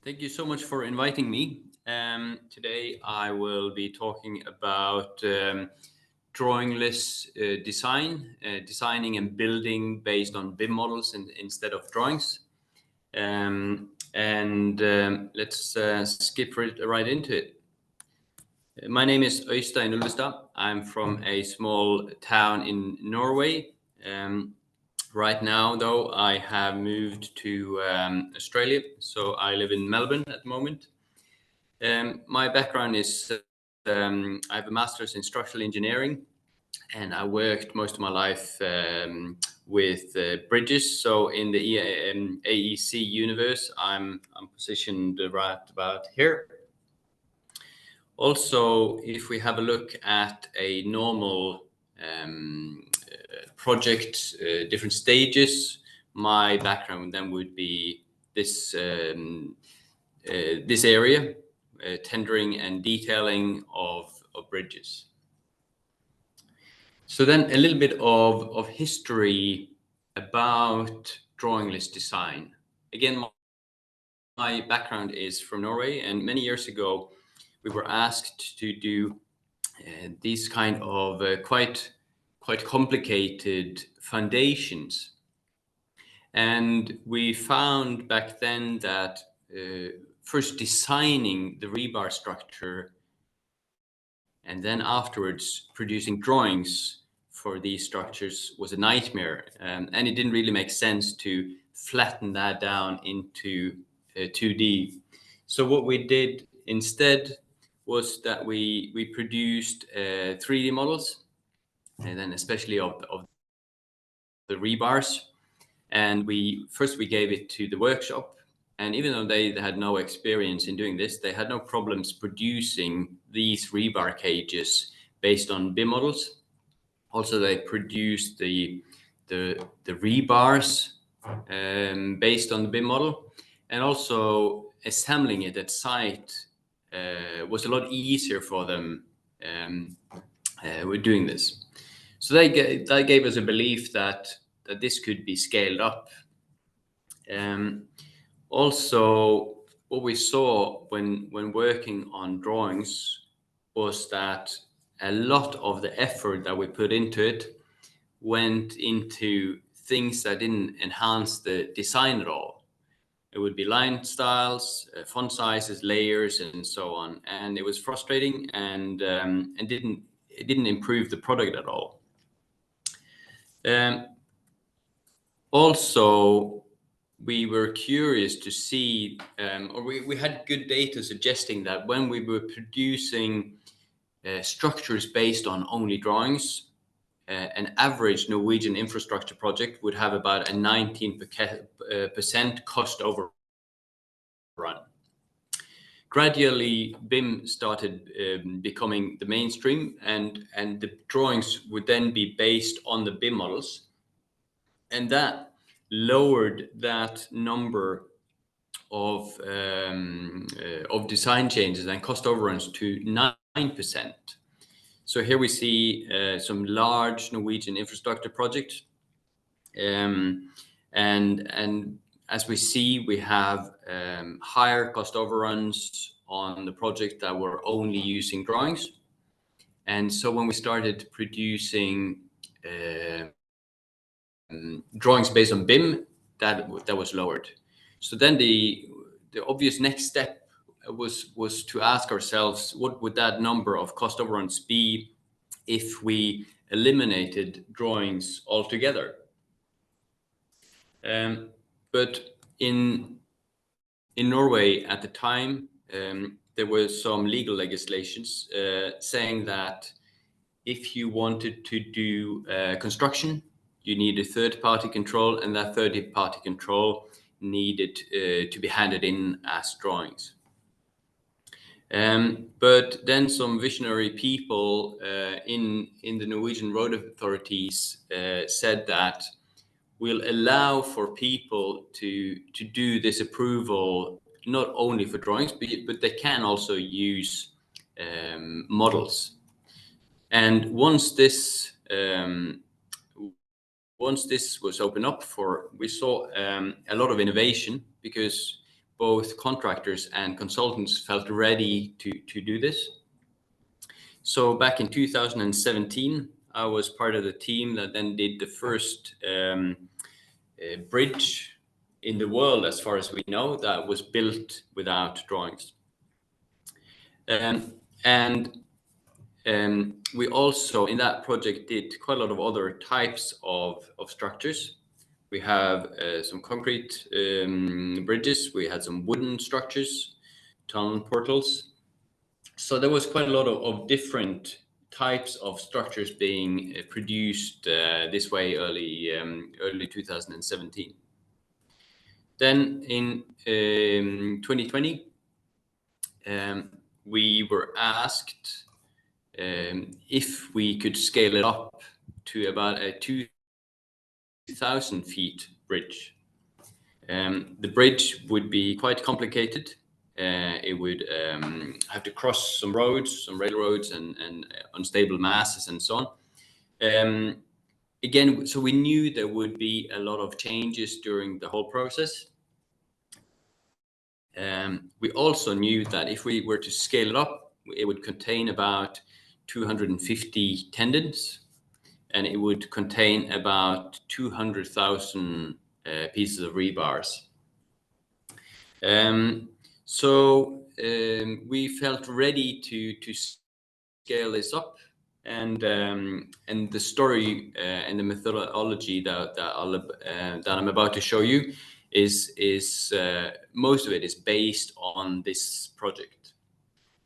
Thank you so much for inviting me. Today I will be talking about drawingless designing and building based on BIM models instead of drawings. Let's skip right into it. My name is Øystein Ulvestad. I'm from a small town in Norway. Right now, though, I have moved to Australia, so I live in Melbourne at the moment. My background is I have a master's in structural engineering, and I worked most of my life with bridges. So in the AEC universe, I'm positioned right about here. Also, if we have a look at a normal project, different stages, my background then would be this this area, tendering and detailing of bridges. So then a little bit of history about drawingless design. Again, my background is from Norway, and many years ago we were asked to do these kind of quite complicated foundations. And we found back then that first designing the rebar structure and then afterwards producing drawings for these structures was a nightmare. And it didn't really make sense to flatten that down into 2D. So what we did instead was that we produced 3D models, and then especially of the rebars. And we gave it to the workshop. And even though they had no experience in doing this, they had no problems producing these rebar cages based on BIM models. Also, they produced the rebars based on the BIM model, and also assembling it at site was a lot easier for them with doing this. So that gave us a belief that this could be scaled up. Also, what we saw when working on drawings was that a lot of the effort that we put into it went into things that didn't enhance the design at all. It would be line styles, font sizes, layers, and so on. And it was frustrating and it didn't improve the product at all. Also, we were curious to see, or we had good data suggesting that when we were producing structures based on only drawings, an average Norwegian infrastructure project would have about a 19% cost overrun. Gradually, BIM started becoming the mainstream, and the drawings would then be based on the BIM models. And that lowered that number of design changes and cost overruns to 9%. So here we see some large Norwegian infrastructure projects, and as we see, we have higher cost overruns on the project that were only using drawings. And so when we started producing drawings based on BIM, that was lowered. So then the obvious next step was to ask ourselves, what would that number of cost overruns be if we eliminated drawings altogether? But in Norway at the time, there were some legal legislations saying that if you wanted to do construction, you needed third-party control, and that third-party control needed to be handed in as drawings. But then some visionary people in the Norwegian road authorities said that we'll allow for people to do this approval not only for drawings, but they can also use models. And once this was opened up for, we saw a lot of innovation, because both contractors and consultants felt ready to do this. So back in 2017, I was part of the team that then did the first bridge in the world, as far as we know, that was built without drawings. We also, in that project, did quite a lot of other types of structures. We have some concrete bridges, we had some wooden structures, tunnel portals. So there was quite a lot of different types of structures being produced this way early 2017. Then in 2020, we were asked if we could scale it up to about a 2,000 feet bridge. The bridge would be quite complicated. It would have to cross some roads, some railroads, and unstable masses and so on. Again, so we knew there would be a lot of changes during the whole process. We also knew that if we were to scale it up, it would contain about 250 tendons, and it would contain about 200,000 pieces of rebars. We felt ready to scale this up, and the story and the methodology that I'm about to show you is most of it is based on this project.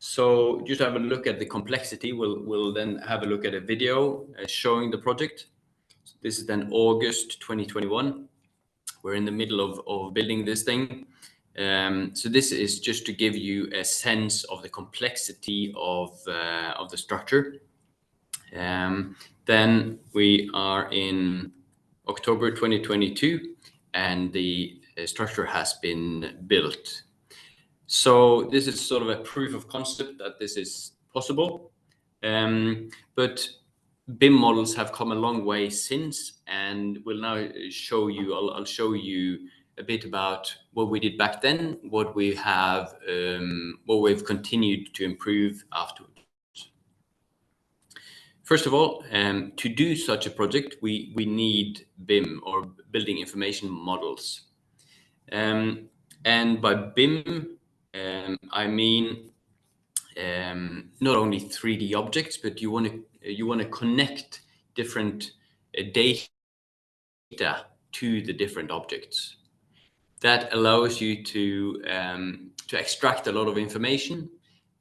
So just have a look at the complexity. We'll then have a look at a video showing the project. So this is then August 2021. We're in the middle of building this thing. So this is just to give you a sense of the complexity of the structure. Then we are in October 2022, and the structure has been built. So this is sort of a proof of concept that this is possible. But BIM models have come a long way since, and we'll now show you, I'll show you a bit about what we did back then, what we have, what we've continued to improve afterwards. First of all, to do such a project, we need BIM, or building information models. And by BIM, I mean not only 3D objects, but you want to connect different data to the different objects. That allows you to extract a lot of information,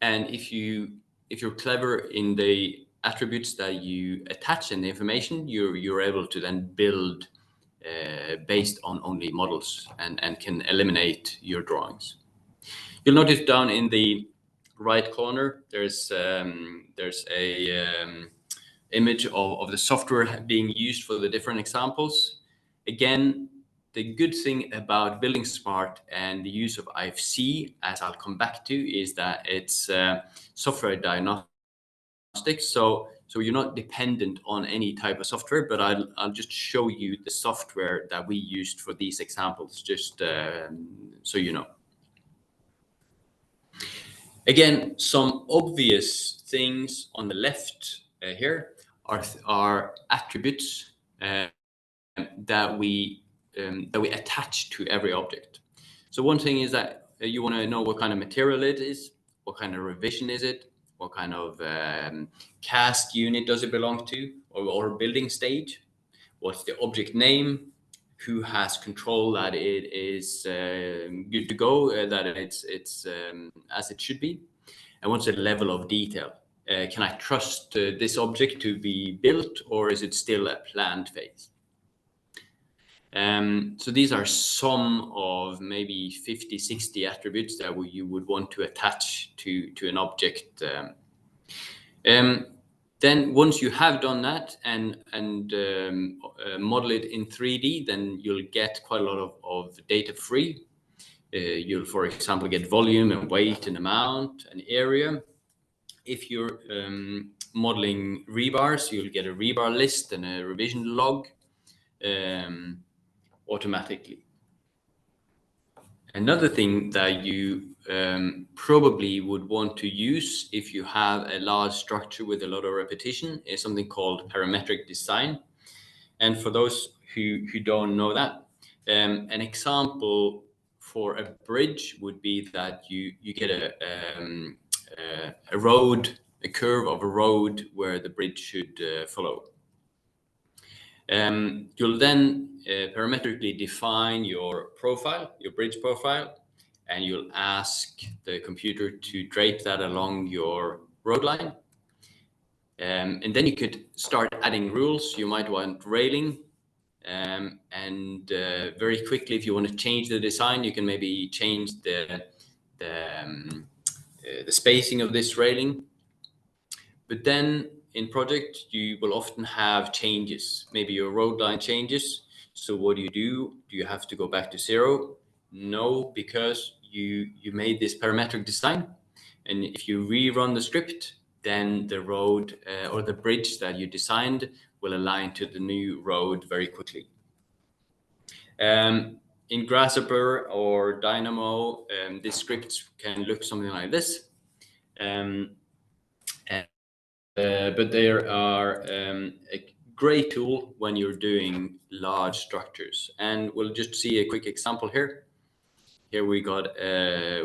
and if you're clever in the attributes that you attach in the information, you're able to then build based on only models and can eliminate your drawings. You'll notice down in the right corner there's a image of the software being used for the different examples. Again, the good thing about Building Smart and the use of IFC, as I'll come back to, is that it's software diagnostic. So you're not dependent on any type of software, but I'll just show you the software that we used for these examples, just so you know. Again, some obvious things on the left here are attributes that we attach to every object. So one thing is that you want to know what kind of material it is, what kind of revision is it, what kind of cast unit does it belong to, or building stage, what's the object name, who has control that it is good to go, that it's as it should be, and what's the level of detail. Can I trust this object to be built, or is it still a planned phase? So these are some of maybe 50, 60 attributes that you would want to attach to an object. Then once you have done that and model it in 3D, then you'll get quite a lot of data free. You'll, for example, get volume and weight and amount and area. If you're modeling rebars, you'll get a rebar list and a revision log automatically. Another thing that you probably would want to use if you have a large structure with a lot of repetition is something called parametric design. And for those who don't know that, an example for a bridge would be that you get a road, a curve of a road where the bridge should follow. You'll then parametrically define your profile, your bridge profile, and you'll ask the computer to drape that along your road line. And then you could start adding rules. You might want railing. And very quickly, if you want to change the design, you can maybe change the spacing of this railing. But then in project, you will often have changes. Maybe your road line changes. So what do? Do you have to go back to zero? No, because you made this parametric design. And if you rerun the script, then the road or the bridge that you designed will align to the new road very quickly. In Grasshopper or Dynamo, these scripts can look something like this. But they are a great tool when you're doing large structures. And we'll just see a quick example here. Here we got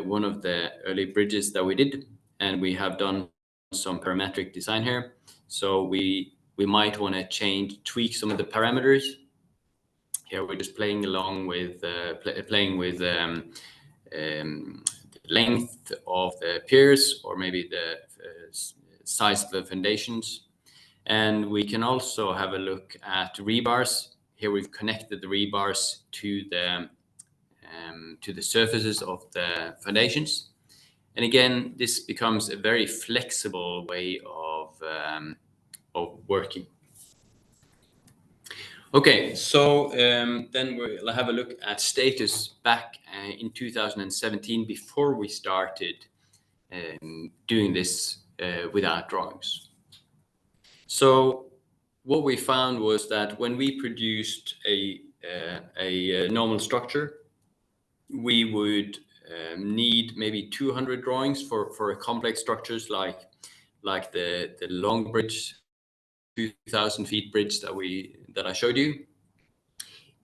one of the early bridges that we did, and we have done some parametric design here. So we might want to tweak some of the parameters. Here we're just playing along with the length of the piers, or maybe the size of the foundations. And we can also have a look at rebars. Here we've connected the rebars to the surfaces of the foundations. And again, this becomes a very flexible way of working. Okay, so then we'll have a look at status back in 2017 before we started doing this without drawings. So what we found was that when we produced a normal structure, we would need maybe 200 drawings for a complex structures like the long bridge, 2,000 feet bridge that I showed you.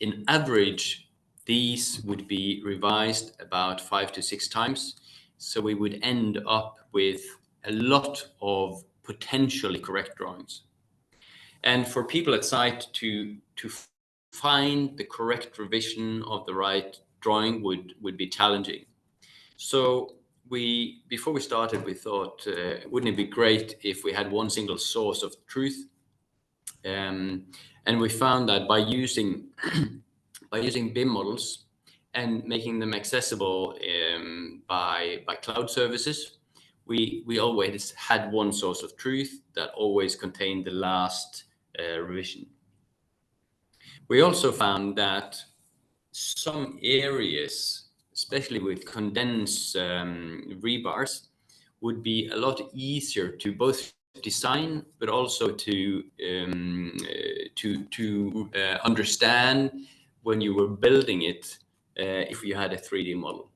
In average, these would be revised about 5 to 6 times. So we would end up with a lot of potentially correct drawings. And for people at site to find the correct revision of the right drawing would be challenging. So before we started, we thought, wouldn't it be great if we had one single source of truth? And we found that by using BIM models and making them accessible by cloud services, we always had one source of truth that always contained the last revision. We also found that some areas, especially with condensed rebars, would be a lot easier to both design, but also to understand when you were building it if you had a 3D model.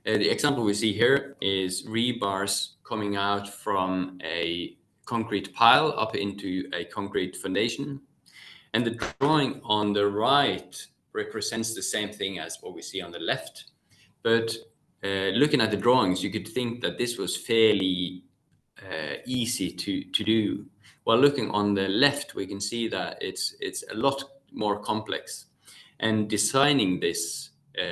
The example we see here is rebars coming out from a concrete pile up into a concrete foundation. And the drawing on the right represents the same thing as what we see on the left. But looking at the drawings, you could think that this was fairly easy to do. While looking on the left, we can see that it's a lot more complex. And designing this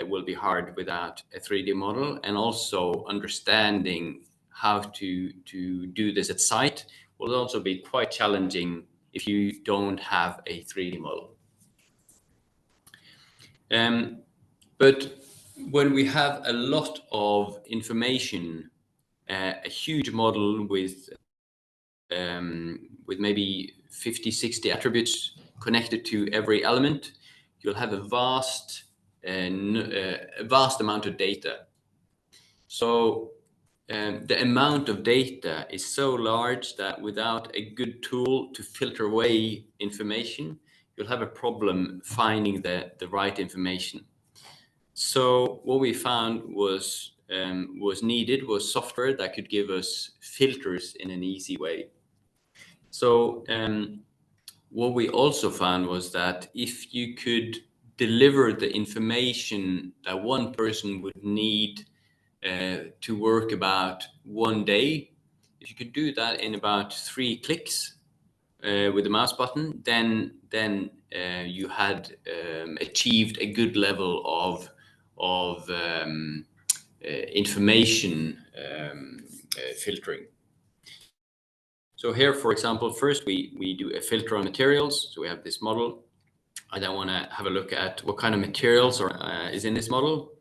will be hard without a 3D model, and also understanding how to do this at site will also be quite challenging if you don't have a 3D model. But when we have a lot of information, a huge model with maybe 50, 60 attributes connected to every element, you'll have a vast amount of data. So the amount of data is so large that without a good tool to filter away information, you'll have a problem finding the right information. So what we found was needed was software that could give us filters in an easy way. So what we also found was that if you could deliver the information that one person would need to work about one day, if you could do that in about 3 clicks with the mouse button, then you had achieved a good level of information filtering. So here, for example, first we do a filter on materials. So we have this model. I then want to have a look at what kind of materials is in this model.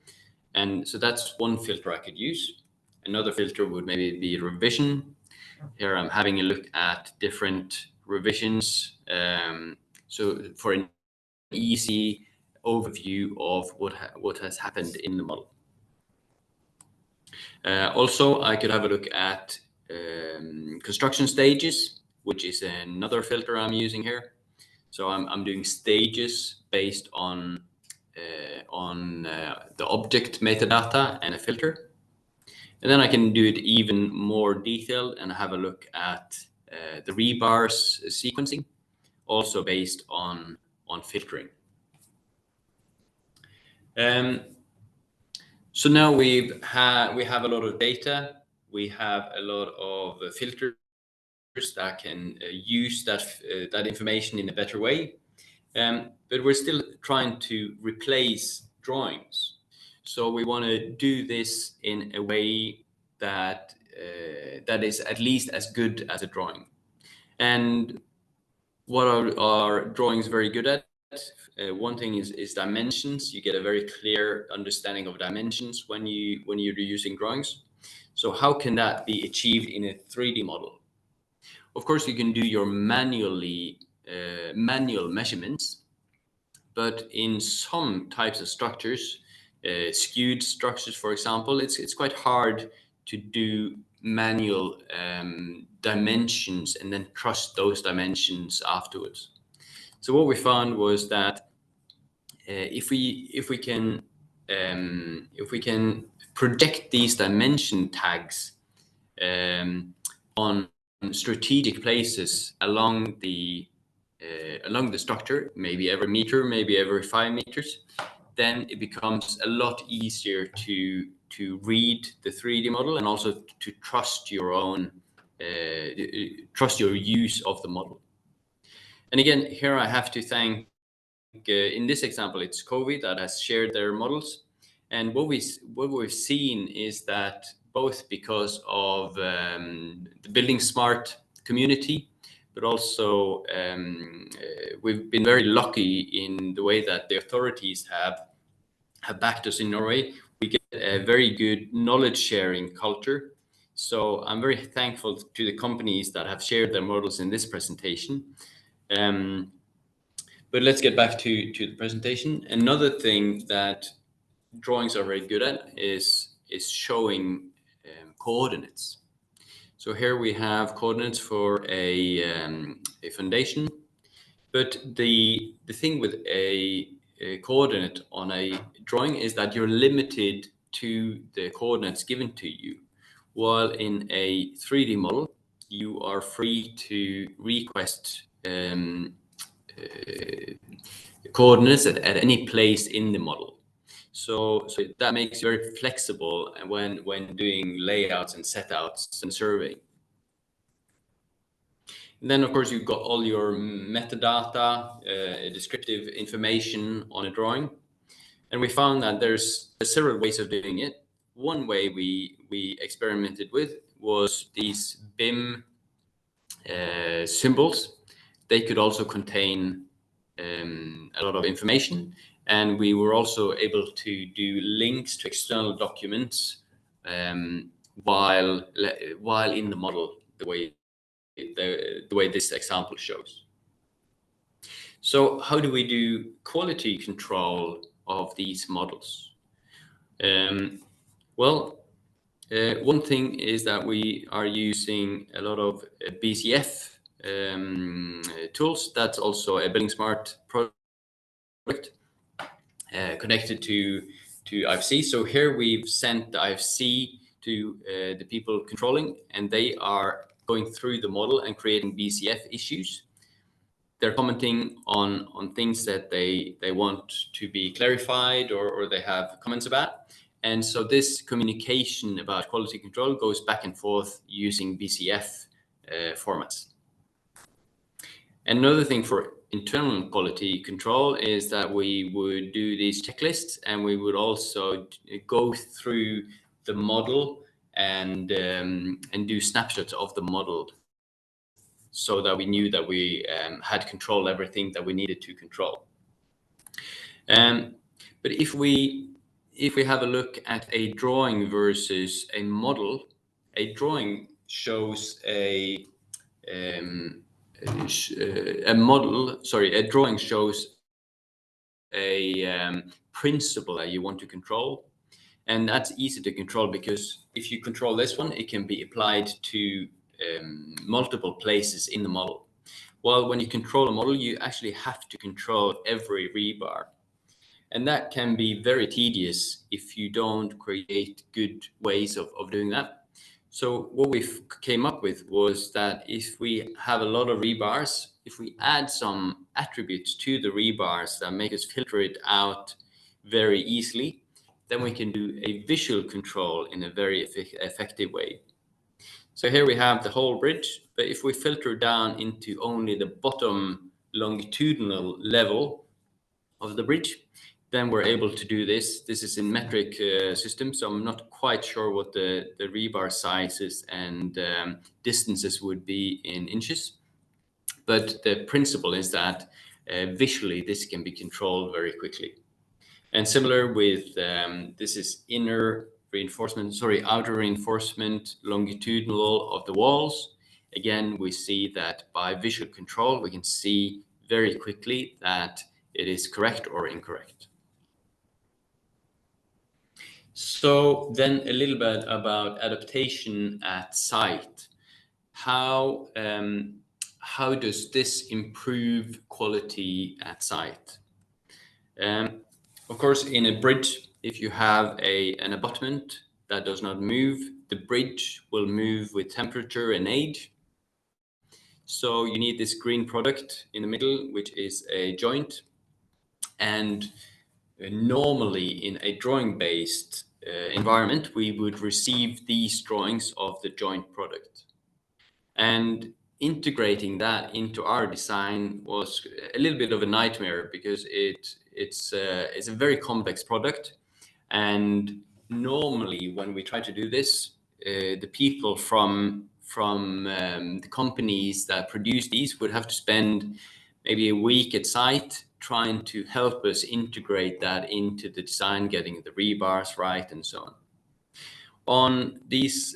And so that's one filter I could use. Another filter would maybe be revision. Here I'm having a look at different revisions. So for an easy overview of what has happened in the model. Also, I could have a look at construction stages, which is another filter I'm using here. So I'm doing stages based on the object metadata and a filter. And then I can do it even more detailed and have a look at the rebars sequencing, also based on filtering. So now we have a lot of data. We have a lot of filters that can use that information in a better way. But we're still trying to replace drawings. So we want to do this in a way that is at least as good as a drawing. And what are drawings very good at? One thing is dimensions. You get a very clear understanding of dimensions when you're using drawings. So how can that be achieved in a 3D model? Of course, you can do your manual measurements, but in some types of structures, skewed structures, for example, it's quite hard to do manual dimensions and then trust those dimensions afterwards. So what we found was that if we can project these dimension tags on strategic places along the structure, maybe every meter, maybe every 5 meters, then it becomes a lot easier to read the 3D model and also to trust your own use of the model. And again, here I have to thank, in this example, it's COVID that has shared their models. And what we've seen is that both because of the Building Smart community, but also we've been very lucky in the way that the authorities have backed us in Norway. We get a very good knowledge sharing culture. So I'm very thankful to the companies that have shared their models in this presentation. But let's get back to the presentation. Another thing that drawings are very good at is showing coordinates. So here we have coordinates for a foundation, but the thing with a coordinate on a drawing is that you're limited to the coordinates given to you, while in a 3D model you are free to request coordinates at any place in the model. So that makes you very flexible when doing layouts and setouts and surveying. And then, of course, you've got all your metadata, descriptive information on a drawing. And we found that there's several ways of doing it. One way we experimented with was these BIM symbols. They could also contain a lot of information. And we were also able to do links to external documents while in the model, the way this example shows. So how do we do quality control of these models? Well, one thing is that we are using a lot of BCF tools. That's also a Building Smart product connected to IFC. So here we've sent the IFC to the people controlling, and they are going through the model and creating BCF issues. They're commenting on things that they want to be clarified or they have comments about. And so this communication about quality control goes back and forth using BCF formats. Another thing for internal quality control is that we would do these checklists, and we would also go through the model and do snapshots of the model, so that we knew that we had control everything that we needed to control. But if we have a look at a drawing versus a model, a drawing shows a drawing shows a principle that you want to control. And that's easy to control, because if you control this one, it can be applied to multiple places in the model. While when you control a model, you actually have to control every rebar. And that can be very tedious if you don't create good ways of doing that. So what we came up with was that if we have a lot of rebars, if we add some attributes to the rebars that make us filter it out very easily, then we can do a visual control in a very effective way. So here we have the whole bridge, but if we filter down into only the bottom longitudinal level of the bridge, then we're able to do this. This is in metric system, so I'm not quite sure what the rebar sizes and distances would be in inches. But the principle is that visually this can be controlled very quickly. And similar with this is outer reinforcement longitudinal of the walls. Again, we see that by visual control, we can see very quickly that it is correct or incorrect. So then a little bit about adaptation at site. How does this improve quality at site? Of course, in a bridge, if you have an abutment that does not move, the bridge will move with temperature and age. So you need this green product in the middle, which is a joint. And normally in a drawing-based environment, we would receive these drawings of the joint product. And integrating that into our design was a little bit of a nightmare, because it's a very complex product. And normally when we try to do this, the people from the companies that produce these would have to spend maybe a week at site trying to help us integrate that into the design, getting the rebars right and so on. On these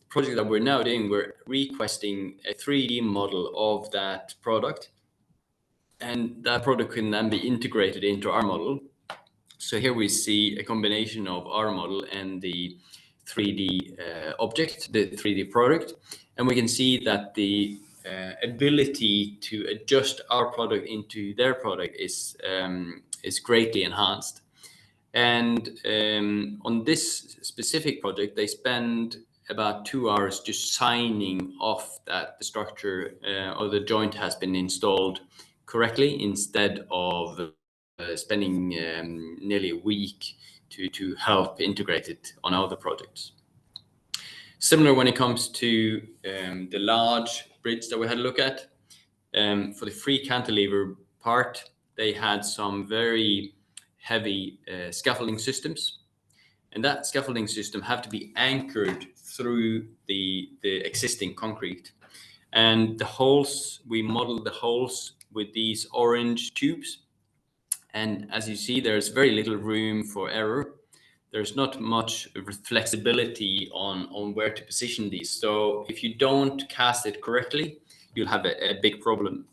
projects that we're now doing, we're requesting a 3D model of that product, and that product can then be integrated into our model. So here we see a combination of our model and the 3D object, the 3D product, and we can see that the ability to adjust our product into their product is greatly enhanced. And on this specific project, they spend about 2 hours just signing off that the structure or the joint has been installed correctly, instead of spending nearly a week to help integrate it on other projects. Similar when it comes to the large bridge that we had a look at. For the free cantilever part, they had some very heavy scaffolding systems, and that scaffolding system have to be anchored through the existing concrete. And the holes, we modeled the holes with these orange tubes, and as you see, there's very little room for error. There's not much flexibility on where to position these. So if you don't cast it correctly, you'll have a big problem.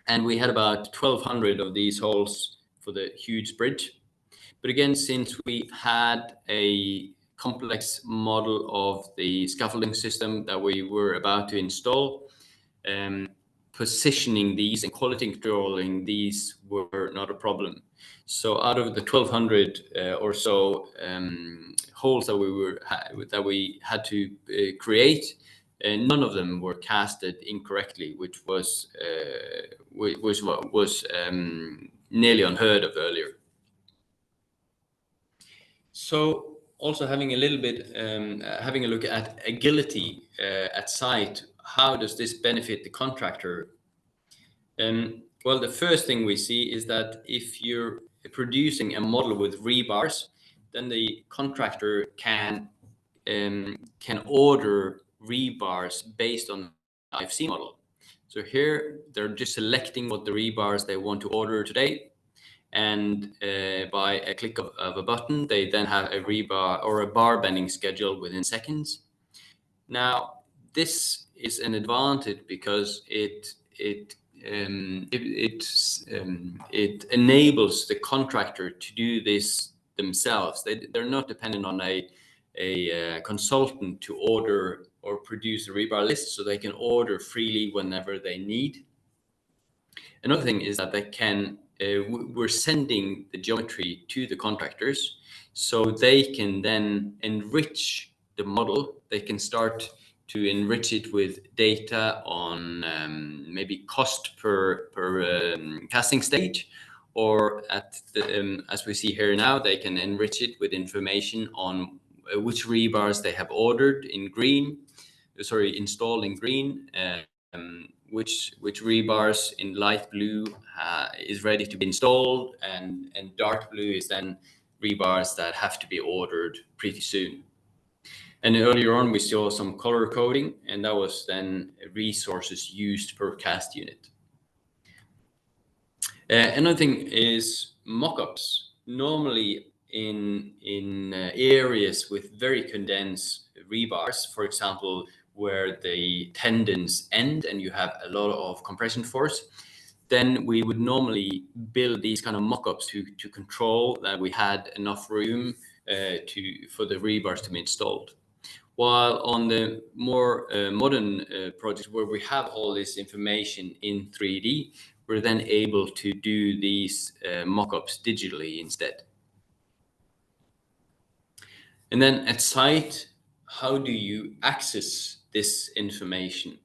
And we had about 1,200 of these holes for the huge bridge. But again, since we had a complex model of the scaffolding system that we were about to install, positioning these and quality controlling these were not a problem. So out of the 1,200 or so holes that we had to create, none of them were casted incorrectly, which was nearly unheard of earlier. So also having a little bit, having a look at agility at site, how does this benefit the contractor? Well, the first thing we see is that if you're producing a model with rebars, then the contractor can order rebars based on IFC model. So here they're just selecting what the rebars they want to order today, and by a click of a button, they then have a rebar or a bar bending schedule within seconds. Now, this is an advantage because it enables the contractor to do this themselves. They're not dependent on a consultant to order or produce a rebar list, so they can order freely whenever they need. Another thing is that they can, we're sending the geometry to the contractors, so they can then enrich the model. They can start to enrich it with data on maybe cost per casting stage, or at the, as we see here now, they can enrich it with information on which rebars they have ordered in green, installed in green, which rebars in light blue is ready to be installed, and dark blue is then rebars that have to be ordered pretty soon. And earlier on, we saw some color coding, and that was then resources used per cast unit. Another thing is mock-ups. Normally in areas with very condensed rebars, for example, where the tendons end and you have a lot of compression force, then we would normally build these kind of mock-ups to control that we had enough room for the rebars to be installed. While on the more modern projects where we have all this information in 3D, we're then able to do these mock-ups digitally instead. And then at site, how do you access this information?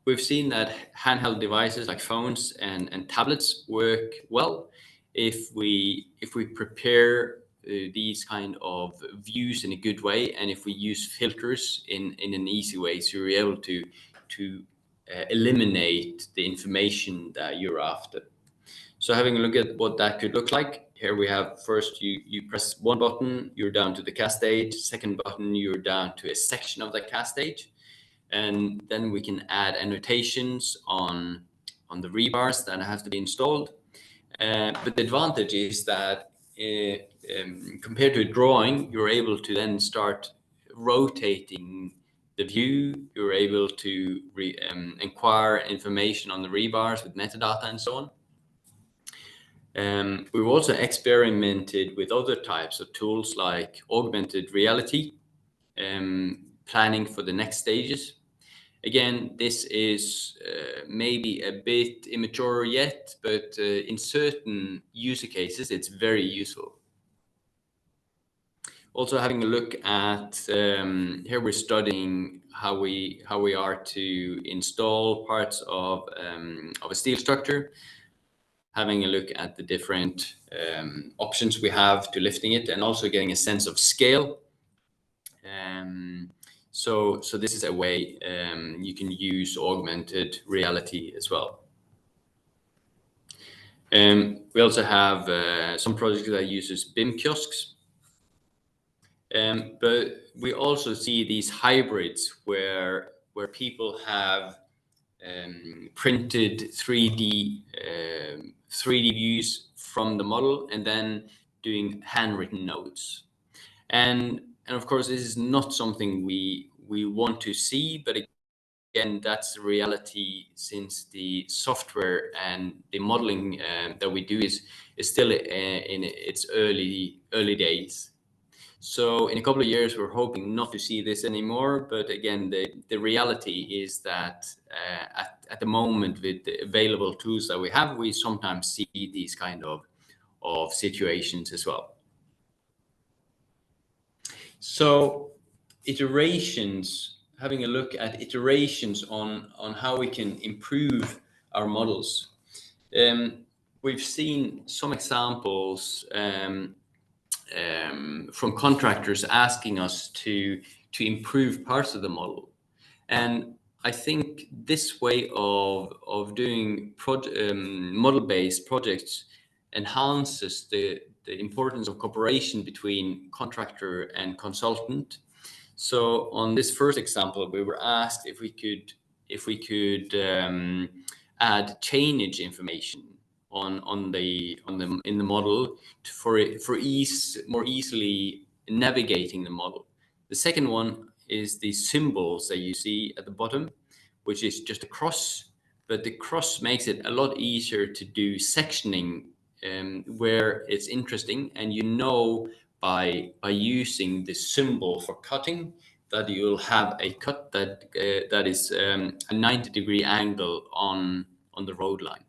We've seen that handheld devices like phones and tablets work well if we prepare these kind of views in a good way, and if we use filters in an easy way, so you're able to eliminate the information that you're after. So having a look at what that could look like, here we have first you press one button, you're down to the cast stage. Second button, you're down to a section of the cast stage, and then we can add annotations on the rebars that have to be installed. But the advantage is that compared to a drawing, you're able to then start rotating the view. You're able to inquire information on the rebars with metadata and so on. We've also experimented with other types of tools like augmented reality, planning for the next stages. Again, this is maybe a bit immature yet, but in certain use cases, it's very useful. Also having a look at, here we're studying how we are to install parts of a steel structure, having a look at the different options we have to lifting it, and also getting a sense of scale. So this is a way you can use augmented reality as well. We also have some projects that uses BIM kiosks. But we also see these hybrids where people have printed 3D views from the model and then doing handwritten notes. And of course, this is not something we want to see, but again, that's the reality, since the software and the modeling that we do is still in its early days. So in a couple of years, we're hoping not to see this anymore. But again, the reality is that at the moment, with the available tools that we have, we sometimes see these kind of situations as well. So iterations, having a look at iterations on how we can improve our models. We've seen some examples from contractors asking us to improve parts of the model. And I think this way of doing model-based projects enhances the importance of cooperation between contractor and consultant. So on this first example, we were asked if we could add chainage information in the model for more easily navigating the model. The second one is the symbols that you see at the bottom, which is just a cross, but the cross makes it a lot easier to do sectioning where it's interesting, and by using the symbol for cutting that you'll have a cut that is a 90-degree angle on the road line.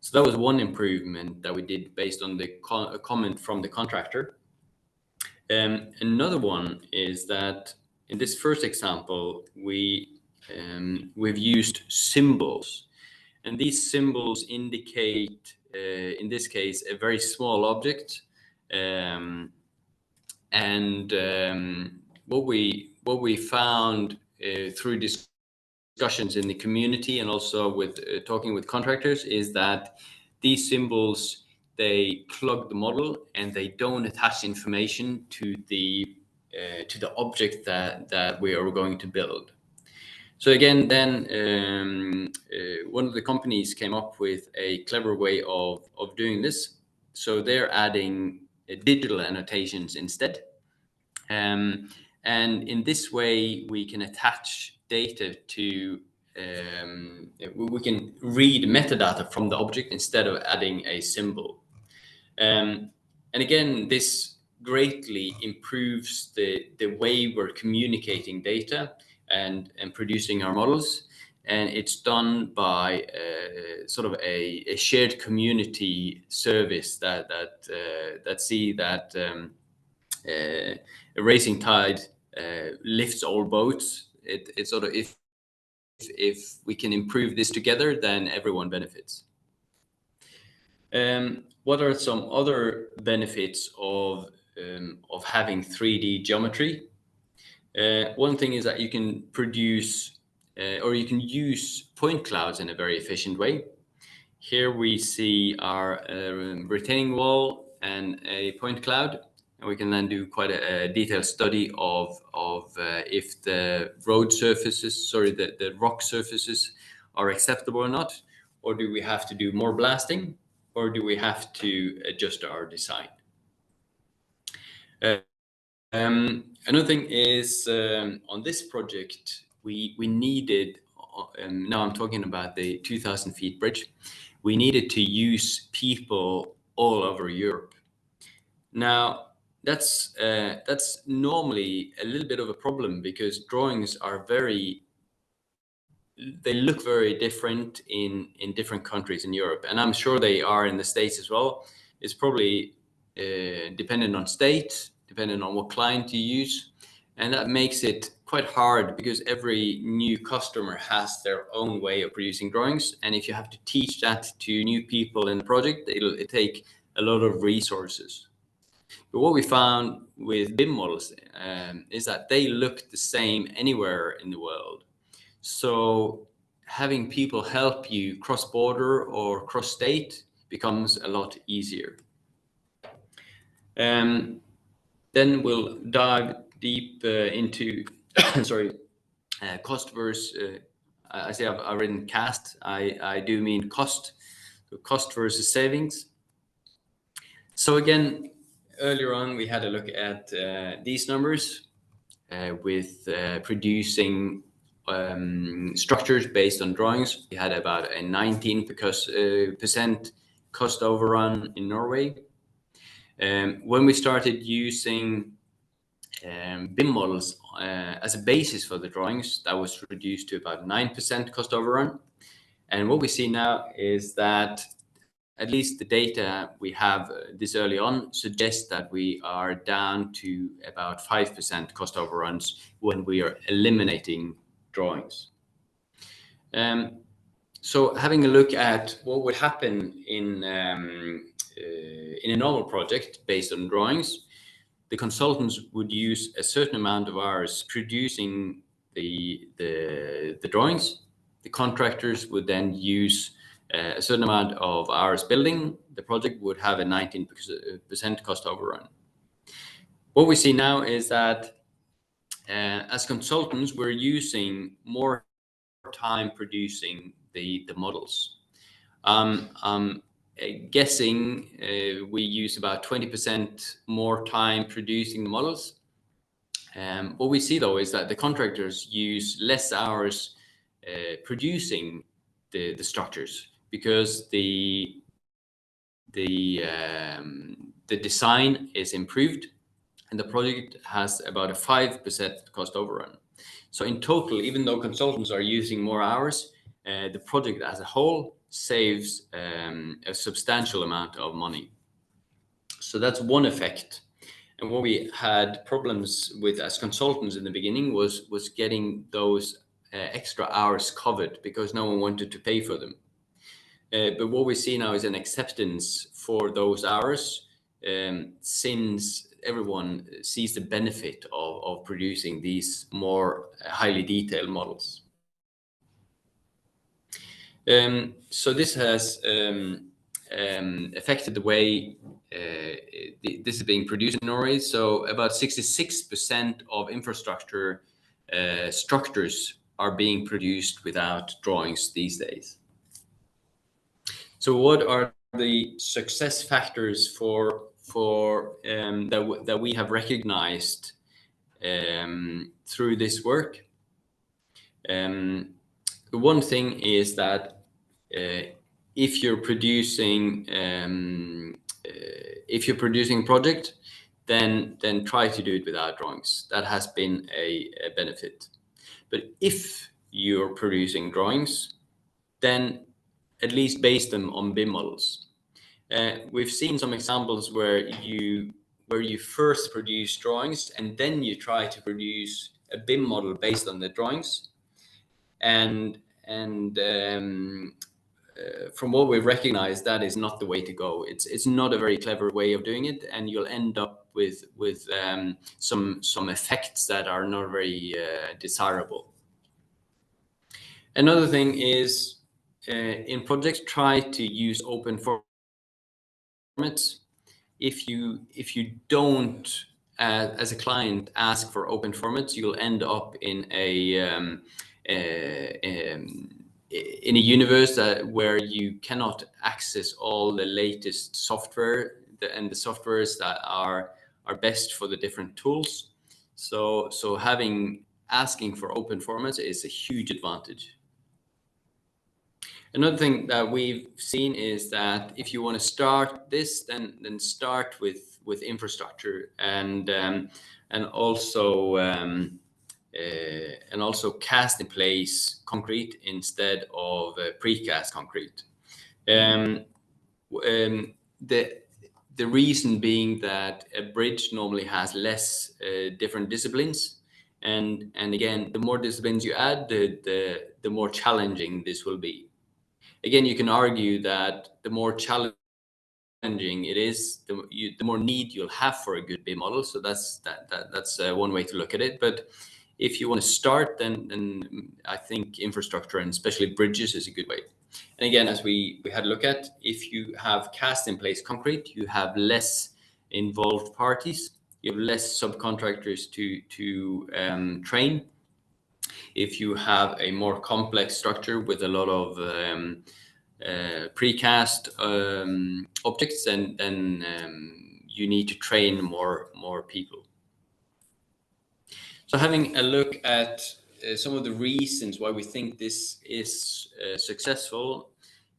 So that was one improvement that we did based on the comment from the contractor. Another one is that in this first example, we've used symbols, and these symbols indicate, in this case, a very small object. What we found through discussions in the community and also with talking with contractors is that these symbols, they plug the model and they don't attach information to the object that we are going to build. So again, then one of the companies came up with a clever way of doing this. So they're adding digital annotations instead. And in this way, we can attach data to, we can read metadata from the object instead of adding a symbol. And again, this greatly improves the way we're communicating data and producing our models. And it's done by sort of a shared community service that see that a rising tide lifts all boats. It's sort of if we can improve this together, then everyone benefits. What are some other benefits of having 3D geometry? One thing is that you can produce or you can use point clouds in a very efficient way. Here we see our retaining wall and a point cloud, and we can then do quite a detailed study of if the road surfaces, the rock surfaces are acceptable or not, or do we have to do more blasting, or do we have to adjust our design? Another thing is on this project, we needed, now I'm talking about the 2,000 feet bridge, we needed to use people all over Europe. Now, that's normally a little bit of a problem because drawings are they look very different in different countries in Europe, and I'm sure they are in the States as well. It's probably dependent on state, depending on what client you use. And that makes it quite hard because every new customer has their own way of producing drawings. And if you have to teach that to new people in the project, it'll take a lot of resources. But what we found with BIM models is that they look the same anywhere in the world. So having people help you cross-border or cross-state becomes a lot easier. Then we'll dive deep into cost versus, I say I've written CAST, I do mean cost, so cost versus savings. So again, earlier on, we had a look at these numbers with producing structures based on drawings. We had about a 19% cost overrun in Norway. When we started using BIM models as a basis for the drawings, that was reduced to about 9% cost overrun. And what we see now is that at least the data we have this early on suggests that we are down to about 5% cost overruns when we are eliminating drawings. So having a look at what would happen in a normal project based on drawings, the consultants would use a certain amount of hours producing the drawings. The contractors would then use a certain amount of hours building. The project would have a 19% cost overrun. What we see now is that as consultants, we're using more time producing the models. Guessing we use about 20% more time producing the models. What we see though is that the contractors use less hours producing the structures, because the design is improved and the project has about a 5% cost overrun. So in total, even though consultants are using more hours, the project as a whole saves a substantial amount of money. So that's one effect. And what we had problems with as consultants in the beginning was getting those extra hours covered, because no one wanted to pay for them. But what we see now is an acceptance for those hours, since everyone sees the benefit of producing these more highly detailed models. So this has affected the way this is being produced in Norway. So about 66% of infrastructure structures are being produced without drawings these days. So what are the success factors for that we have recognized through this work? One thing is that if you're producing a project, then try to do it without drawings. That has been a benefit. But if you're producing drawings, then at least base them on BIM models. We've seen some examples where you first produce drawings and then you try to produce a BIM model based on the drawings. And from what we've recognized, that is not the way to go. It's not a very clever way of doing it, and you'll end up with some effects that are not very desirable. Another thing is, in projects, try to use open formats. If you don't, as a client, ask for open formats, you'll end up in a universe where you cannot access all the latest software and the softwares that are best for the different tools. So asking for open formats is a huge advantage. Another thing that we've seen is that if you want to start this, then start with infrastructure and also cast in place concrete instead of precast concrete. The reason being that a bridge normally has less different disciplines, and again, the more disciplines you add, the more challenging this will be. Again, you can argue that the more challenging it is, the more need you'll have for a good BIM model. So that's one way to look at it. But if you want to start, then I think infrastructure and especially bridges is a good way. And again, as we had a look at, if you have cast in place concrete, you have less involved parties, you have less subcontractors to train. If you have a more complex structure with a lot of precast objects, then you need to train more people. So having a look at some of the reasons why we think this is successful,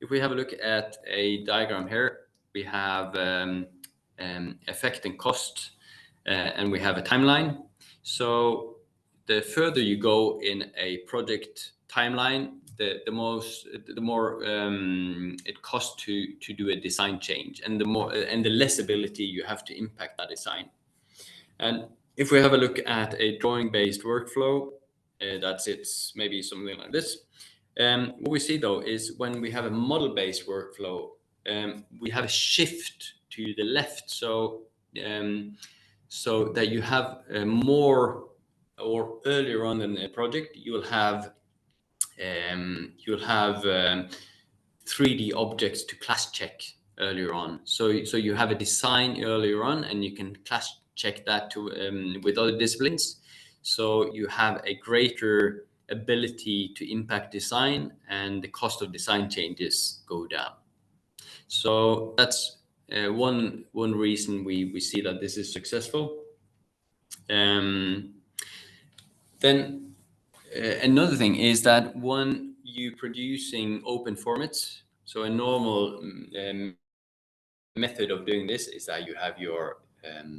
if we have a look at a diagram here, we have effect and cost. and we have a timeline. So the further you go in a project timeline, the more it costs to do a design change, and the less ability you have to impact that design. And if we have a look at a drawing-based workflow, it's maybe something like this. What we see though is when we have a model-based workflow, we have a shift to the left. So that you have more, or earlier on in the project, you'll have 3D objects to class check earlier on. So you have a design earlier on, and you can class check that with other disciplines. So you have a greater ability to impact design, and the cost of design changes go down. So that's one reason we see that this is successful. Then another thing is that when you're producing open formats, so a normal method of doing this is that you have your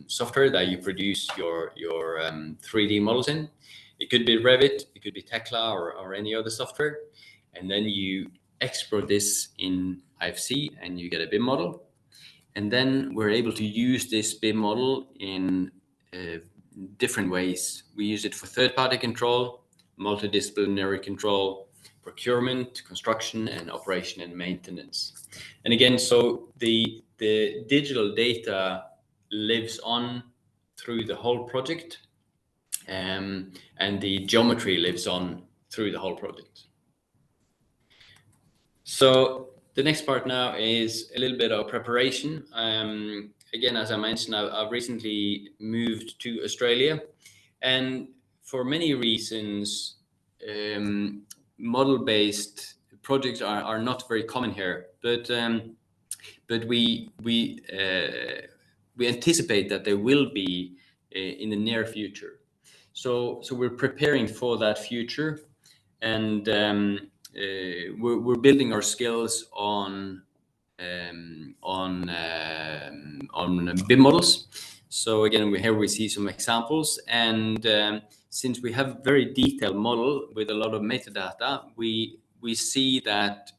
software that you produce your 3D models in. It could be Revit, it could be Tekla, or any other software, and then you export this in IFC and you get a BIM model. And then we're able to use this BIM model in different ways. We use it for third-party control, multidisciplinary control, procurement, construction, and operation and maintenance. And again, so the digital data lives on through the whole project, and the geometry lives on through the whole project. So the next part now is a little bit of preparation. Again, as I mentioned, I've recently moved to Australia, and for many reasons, model-based projects are not very common here. But we anticipate that there will be in the near future. So we're preparing for that future, and we're building our skills on BIM models. So again, here we see some examples, and since we have a very detailed model with a lot of metadata, we see that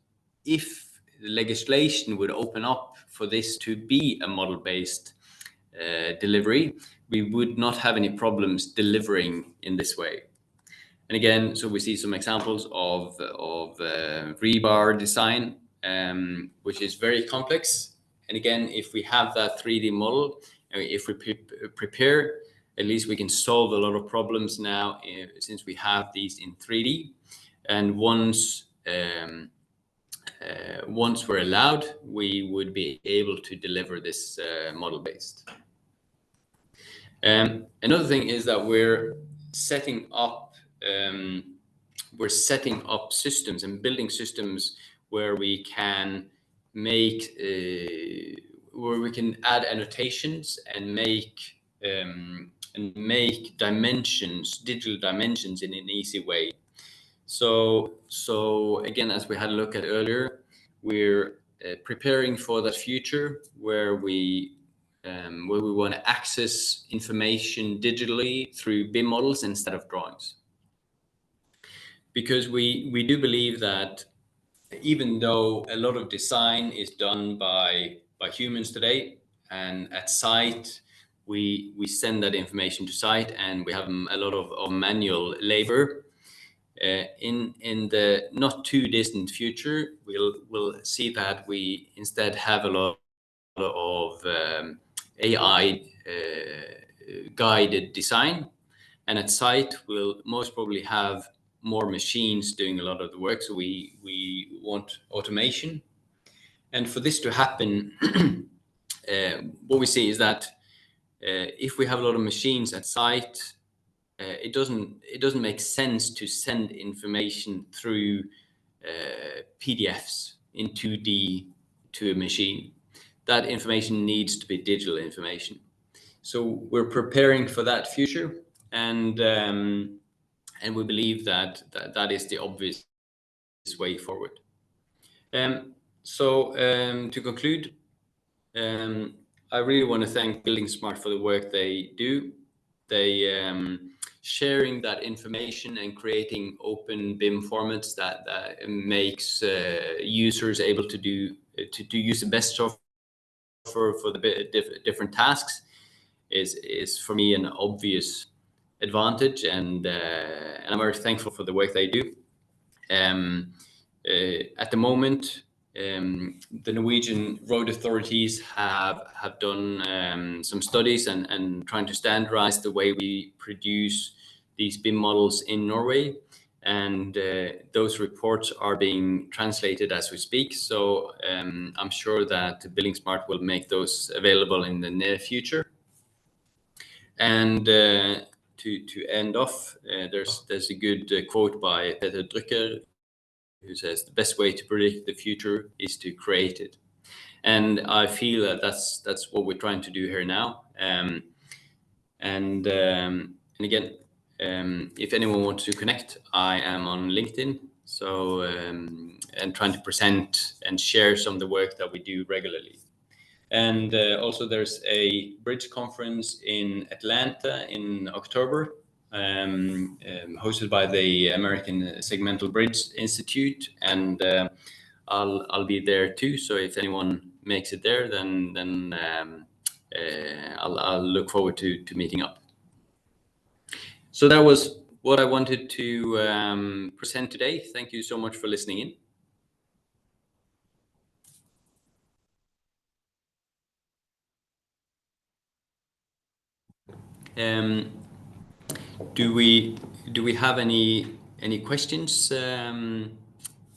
if the legislation would open up for this to be a model-based delivery, we would not have any problems delivering in this way. And again, so we see some examples of rebar design, which is very complex. And again, if we have that 3D model, if we prepare, at least we can solve a lot of problems now, since we have these in 3D. And once we're allowed, we would be able to deliver this model-based. Another thing is that we're setting up systems and building systems where we can make where we can add annotations and make dimensions, digital dimensions, in an easy way. So again, as we had a look at earlier, we're preparing for that future where we want to access information digitally through BIM models instead of drawings. Because we do believe that even though a lot of design is done by humans today, and at site we send that information to site, and we have a lot of manual labor, in the not too distant future, we'll see that we instead have a lot of AI guided design, and at site we'll most probably have more machines doing a lot of the work. So we want automation, and for this to happen, what we see is that if we have a lot of machines at site, it doesn't make sense to send information through PDFs in 2D to a machine. That information needs to be digital information. So we're preparing for that future, and we believe that is the obvious way forward. To conclude, I really want to thank Building Smart for the work they do. They sharing that information and creating open BIM formats that makes users able to use the best software for the different tasks is for me an obvious advantage, and I'm very thankful for the work they do. At the moment, the Norwegian road authorities have done some studies and trying to standardize the way we produce these BIM models in Norway. And those reports are being translated as we speak. So I'm sure that Building Smart will make those available in the near future. And to end off, there's a good quote by Peter Drucker, who says the best way to predict the future is to create it. And I feel that that's what we're trying to do here now. And again, if anyone wants to connect, I am on LinkedIn. So and trying to present and share some of the work that we do regularly. And also there's a bridge conference in Atlanta in October, hosted by the American Segmental Bridge Institute, and I'll be there too. So if anyone makes it there, then I'll look forward to meeting up. So that was what I wanted to present today. Thank you so much for listening in. Do we have any questions that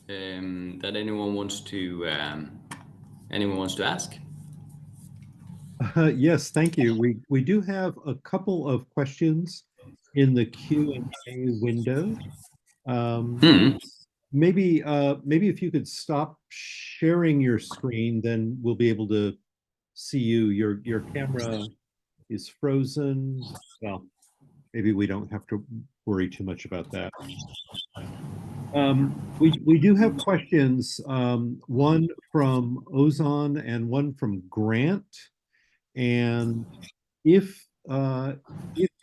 anyone wants to ask? Yes, thank you. We do have a couple of questions in the Q&A window. Maybe if you could stop sharing your screen, then we'll be able to see you. Your camera is frozen. Well, maybe we don't have to worry too much about that. We do have questions, one from Ozan and one from Grant. And if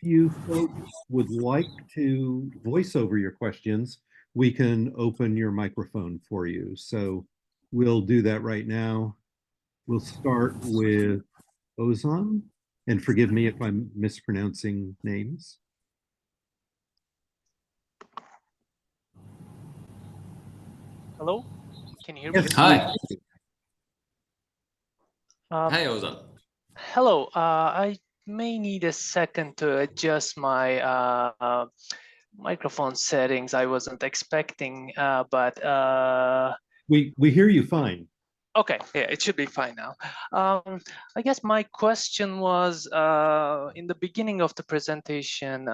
you folks would like to voice over your questions, we can open your microphone for you. So we'll do that right now. We'll start with Ozan, and forgive me if I'm mispronouncing names. Hello, can you hear me? Yes. Hi. Hi, Ozan. Hello, I may need a second to adjust my microphone settings. I wasn't expecting, but we hear you fine. okay, yeah, it should be fine now. I guess my question was, in the beginning of the presentation,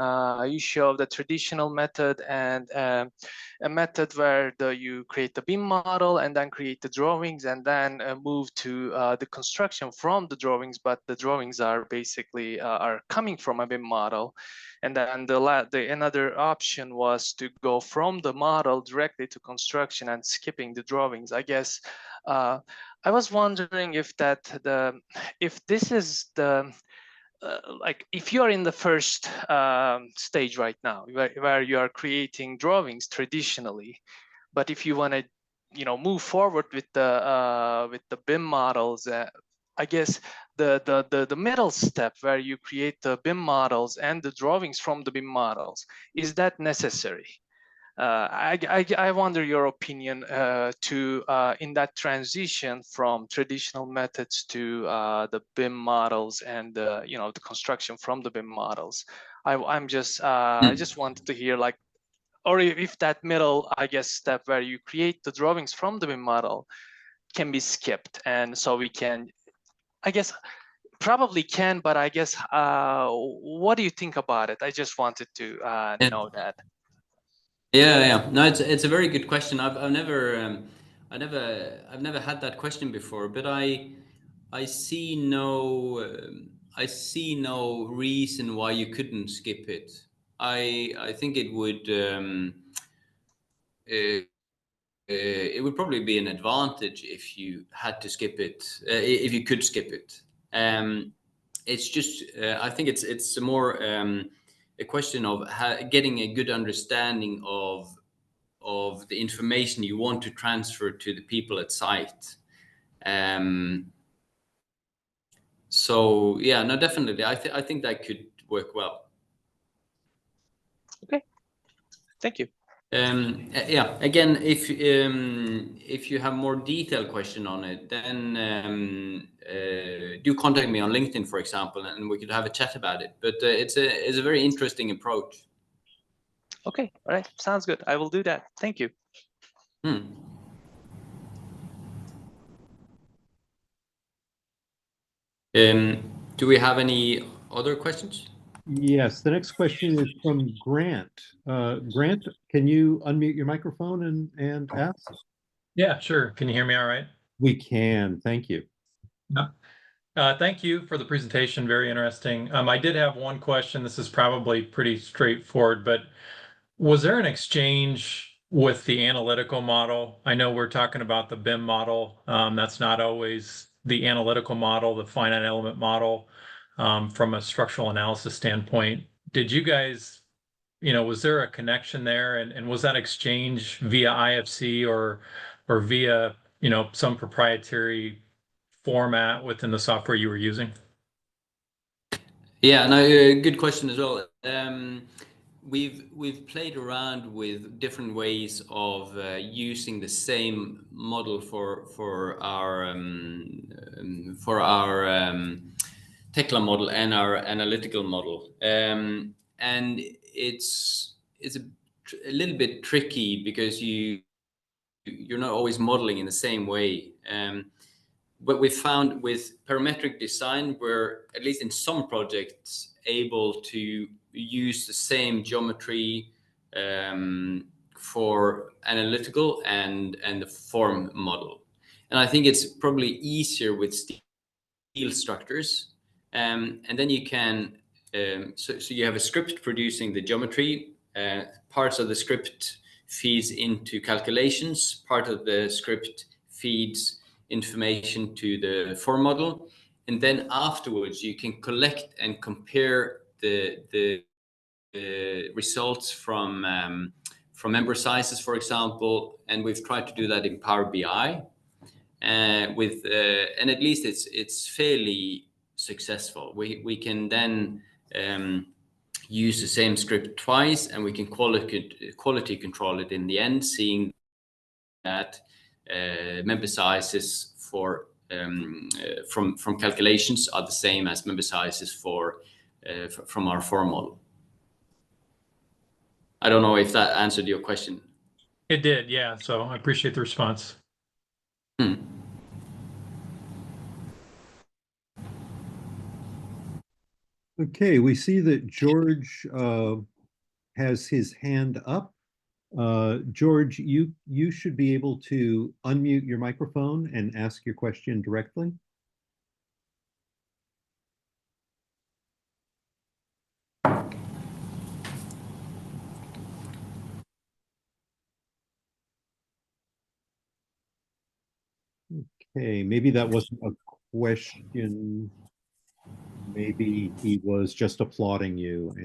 you showed the traditional method and a method where you create the BIM model and then create the drawings and then move to the construction from the drawings, but the drawings are basically are coming from a BIM model. And then another option was to go from the model directly to construction and skipping the drawings. I guess I was wondering if this is the like if you are in the first stage right now where you are creating drawings traditionally, but if you want to move forward with the BIM models, I guess the middle step where you create the BIM models and the drawings from the BIM models, is that necessary? I wonder your opinion in that transition from traditional methods to the BIM models and the construction from the BIM models. I just wanted to hear, like, or if that middle, I guess, step where you create the drawings from the BIM model can be skipped, and so we can, I guess, probably can, but I guess, what do you think about it? I just wanted to know that. Yeah. No, it's a very good question. I've never had that question before, but I see no reason why you couldn't skip it. I think it would probably be an advantage if you had to skip it, if you could skip it. It's just I think it's more a question of getting a good understanding of the information you want to transfer to the people at site. So yeah, no, definitely, I think that could work well. Okay, thank you. Yeah, again, if you have more detailed question on it, then do contact me on LinkedIn, for example, and we could have a chat about it. But it's a very interesting approach. Okay, all right, sounds good. I will do that. Thank you. Do we have any other questions? Yes, the next question is from Grant. Grant, can you unmute your microphone and ask? Yeah, sure. Can you hear me all right? We can, thank you. Thank you for the presentation. Very interesting. I did have one question. This is probably pretty straightforward, but was there an exchange with the analytical model? I know we're talking about the BIM model. That's not always the analytical model, the finite element model, from a structural analysis standpoint. Did you guys, was there a connection there? And was that exchange via IFC or via, some proprietary format within the software you were using? Yeah, no, good question as well. We've played around with different ways of using the same model for our Tekla model and our analytical model, and it's a little bit tricky because you're not always modeling in the same way. But we found with parametric design, we're, at least in some projects, able to use the same geometry for analytical and the form model. And I think it's probably easier with steel structures. And then you can, so you have a script producing the geometry, parts of the script feeds into calculations, part of the script feeds information to the form model, and then afterwards you can collect and compare the results from member sizes, for example. And we've tried to do that in Power BI, with and at least it's fairly successful. We can then use the same script twice, and we can quality control it in the end, seeing that member sizes for from calculations are the same as member sizes from our form model. I don't know if that answered your question. It did, yeah. So I appreciate the response. Okay, we see that George has his hand up. George, you should be able to unmute your microphone and ask your question directly. Okay, maybe that wasn't a question. Maybe he was just applauding you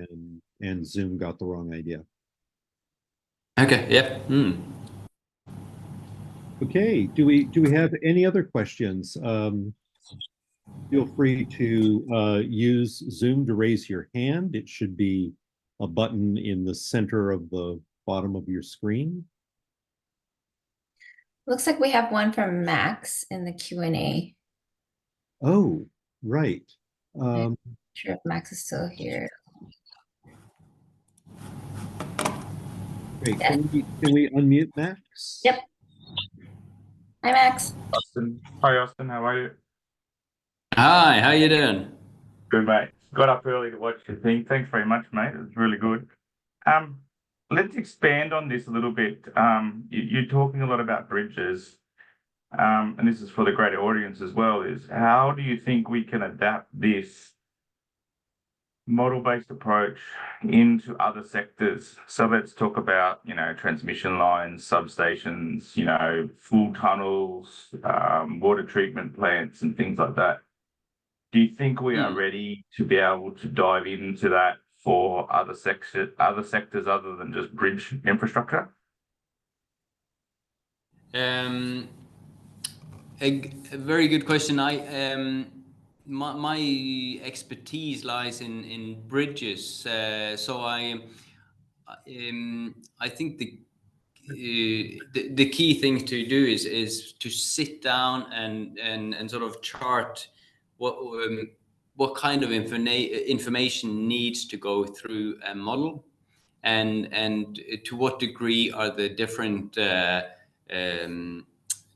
and Zoom got the wrong idea. Okay, yeah. Okay, do we have any other questions? Feel free to use Zoom to raise your hand. It should be a button in the center of the bottom of your screen. Looks like we have one from Max in the Q&A. Oh, right. I'm not sure if Max is still here. Great. Yeah. Can we unmute Max? Yep. Hi, Max. Austin. Hi, Austin. How are you? Hi, how you doing? Good, mate. Got up early to watch your thing. Thanks very much, mate. It was really good. Let's expand on this a little bit. You're talking a lot about bridges, and this is for the greater audience as well, is how do you think we can adapt this model-based approach into other sectors? So let's talk about, transmission lines, substations, full tunnels, water treatment plants and things like that. do you think we are ready to be able to dive into that for other sectors other than just bridge infrastructure? A very good question. My expertise lies in bridges, so I think the key thing to do is to sit down and sort of chart what kind of information needs to go through a model, and to what degree are the different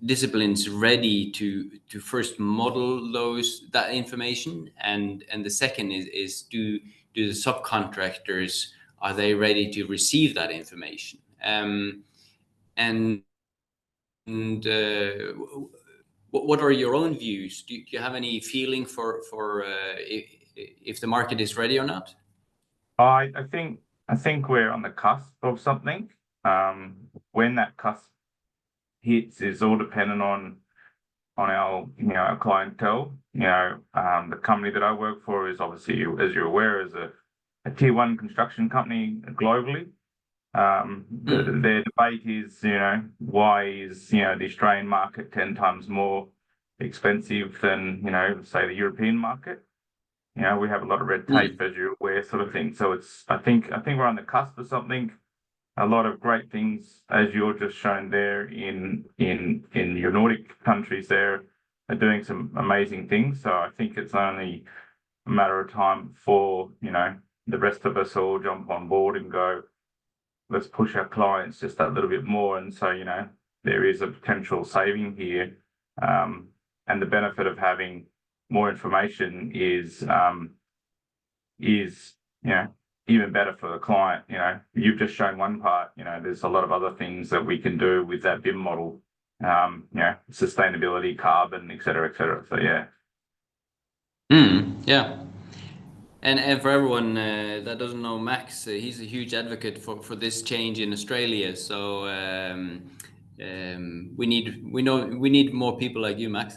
disciplines ready to first model that information, and the second is do the subcontractors, are they ready to receive that information? And what are your own views? Do you have any feeling for if the market is ready or not? I think we're on the cusp of something. When that cusp hits is all dependent on our our clientele. The company that I work for is obviously, as you're aware, is a tier 1 construction company globally. Their debate is, why is the Australian market 10 times more expensive than say the European market? We have a lot of red tape, as you're aware, sort of thing. So I think we're on the cusp of something. A lot of great things, as you're just shown there in your Nordic countries, there are doing some amazing things. So I think it's only a matter of time before the rest of us all jump on board and go, let's push our clients just that little bit more. And so there is a potential saving here, and the benefit of having more information is even better for the client. You've just shown one part. There's a lot of other things that we can do with that BIM model. Sustainability, carbon, et cetera, et cetera. So yeah. Yeah. And for everyone that doesn't know Max, he's a huge advocate for this change in Australia. So we need more people like you, Max.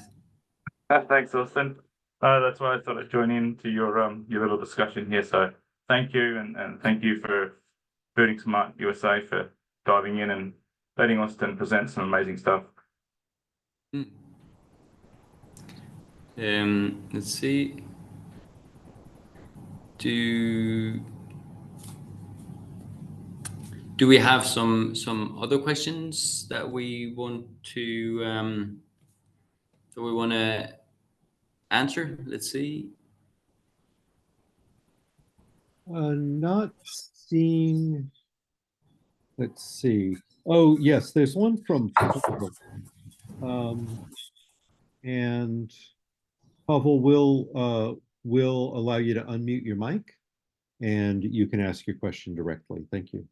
Thanks, Austin. That's why I thought I'd join in to your little discussion here. So thank you, and thank you for Building Smart USA for diving in and letting Austin present some amazing stuff. Let's see. Do we have some other questions that we want to answer? Let's see. Not seeing. Let's see. Oh yes, there's one from Pavel. And Pavel will allow you to unmute your mic, and you can ask your question directly. Thank you.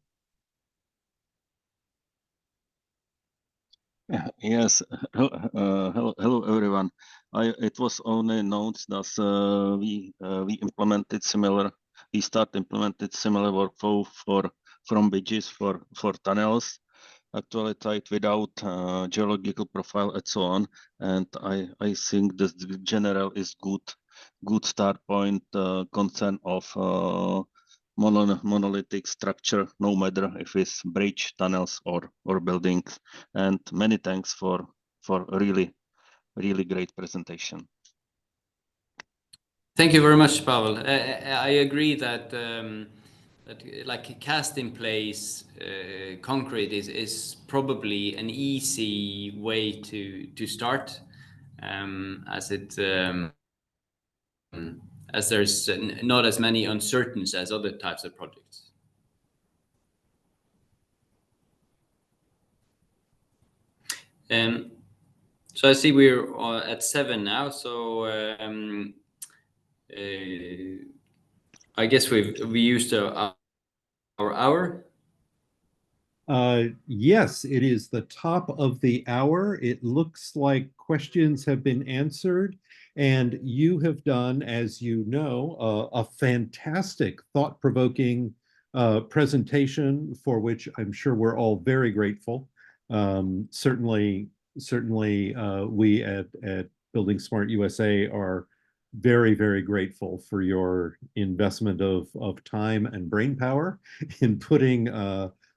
Yes. Hello everyone. It was only announced that we implemented similar. We implemented similar workflow from bridges for tunnels. Actually tried without geological profile and so on, and I think this general is good start point. Concern of monolithic structure, no matter if it's bridge, tunnels, or buildings. And many thanks for a really great presentation. Thank you very much, Pavel. I agree that like cast in place concrete is probably an easy way to start, as there's not as many uncertainties as other types of projects. So I see we're at 7 now. So I guess we used our hour. Yes, it is the top of the hour. It looks like questions have been answered, and you have done, as you know, a fantastic, thought-provoking presentation for which I'm sure we're all very grateful. Certainly, we at Building Smart USA are very, very grateful for your investment of time and brain power in putting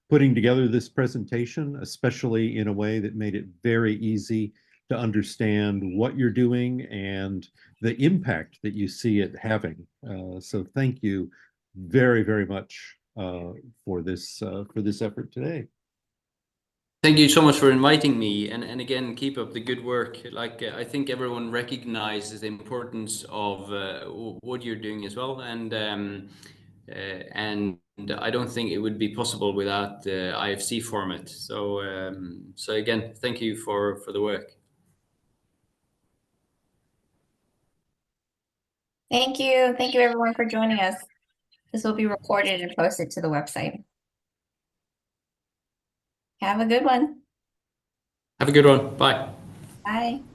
together this presentation, especially in a way that made it very easy to understand what you're doing and the impact that you see it having. So thank you very, very much for this effort today. Thank you so much for inviting me, and again, keep up the good work. Like I think everyone recognizes the importance of what you're doing as well, and I don't think it would be possible without the IFC format. So so again, thank you for the work. Thank you. Thank you everyone for joining us. This will be recorded and posted to the website. Have a good one. Have a good one. Bye. Bye.